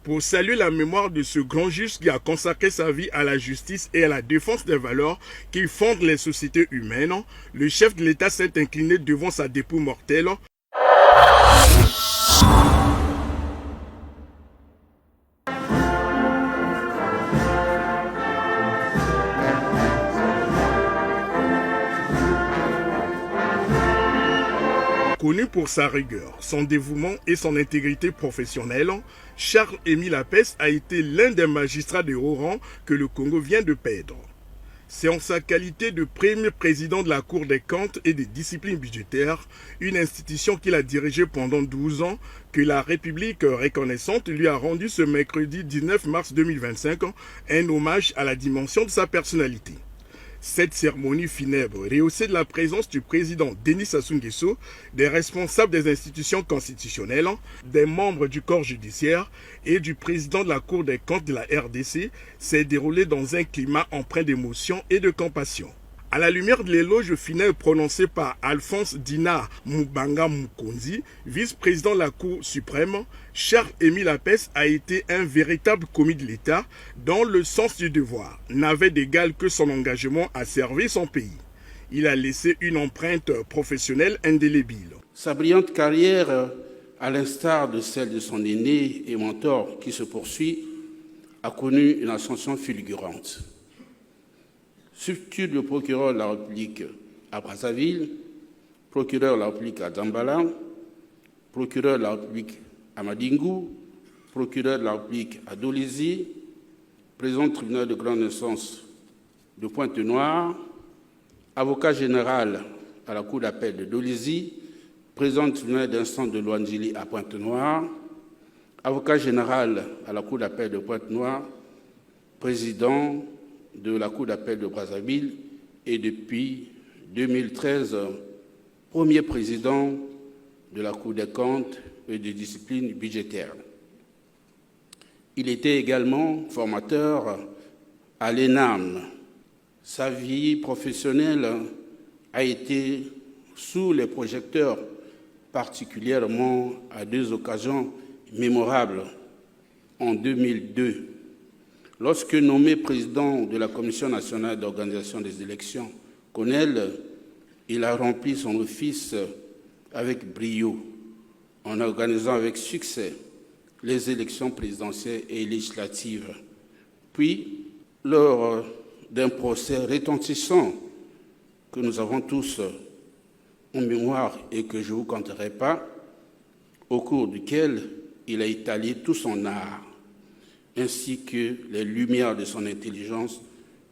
Pour saluer la mémoire de ce grand juge qui a consacré sa vie à la justice et à la défense des valeurs qui fondent les sociétés humaines, le chef de l'État s'est incliné devant sa dépouille mortelle. Connu pour sa rigueur, son dévouement et son intégrité professionnelle, Charles-Émile Apès a été l'un des magistrats de haut rang que le Congo vient de perdre. C'est en sa qualité de premier président de la Cour des comptes et des disciplines budgétaires, une institution qu'il a dirigée pendant 12 ans, que la République reconnaissante lui a rendu ce mercredi 19 mars 2025 un hommage à la dimension de sa personnalité. Cette cérémonie funèbre, rehaussée de la présence du président Denis Sassou Nguesso, des responsables des institutions constitutionnelles, des membres du corps judiciaire et du président de la Cour des comptes de la RDC, s'est déroulée dans un climat empreint d'émotion et de compassion. À la lumière de l'éloge funèbre prononcé par Alphonse Dina Mubanga Mukonzi, vice-président de la Cour suprême, Charles-Émile Apès a été un véritable commis de l'État dont le sens du devoir n'avait d'égal que son engagement à servir son pays. Il a laissé une empreinte professionnelle indélébile. Sa brillante carrière, à l'instar de celle de son aîné et mentor qui se poursuit, a connu une ascension fulgurante. Substitut de procureur de la République à Brazzaville, procureur de la République à Dambala, procureur de la République à Madingou, procureur de la République à Dolisie, président du tribunal de grande instance de Pointe-Noire, avocat général à la Cour d'appel de Dolisie, président du tribunal d'instance de Loandjili à Pointe-Noire, avocat général à la Cour d'appel de Pointe-Noire, président de la Cour d'appel de Brazzaville et depuis 2013, premier président de la Cour des comptes et des disciplines budgétaires. Il était également formateur à l'ENAM. Sa vie professionnelle a été sous les projecteurs, particulièrement à deux occasions mémorables. En 2002, lorsque nommé président de la Commission nationale d'organisation des élections, CONEL, il a rempli son office avec brio, en organisant avec succès les élections présidentielles et législatives. Puis, lors d'un procès retentissant que nous avons tous en mémoire et que je ne vous conterai pas, au cours duquel il a étalé tout son art, ainsi que les lumières de son intelligence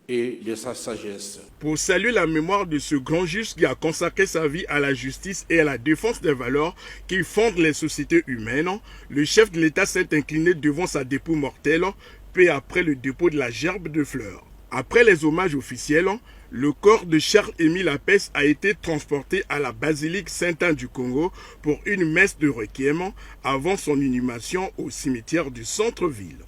et de sa sagesse. Pour saluer la mémoire de ce grand juge qui a consacré sa vie à la justice et à la défense des valeurs qui fondent les sociétés humaines, le chef de l'État s'est incliné devant sa dépouille mortelle, peu après le dépôt de la gerbe de fleurs. Après les hommages officiels, le corps de Charles-Émile Apès a été transporté à la basilique Saint-Anne du Congo pour une messe de requiem avant son inhumation au cimetière du centre-ville.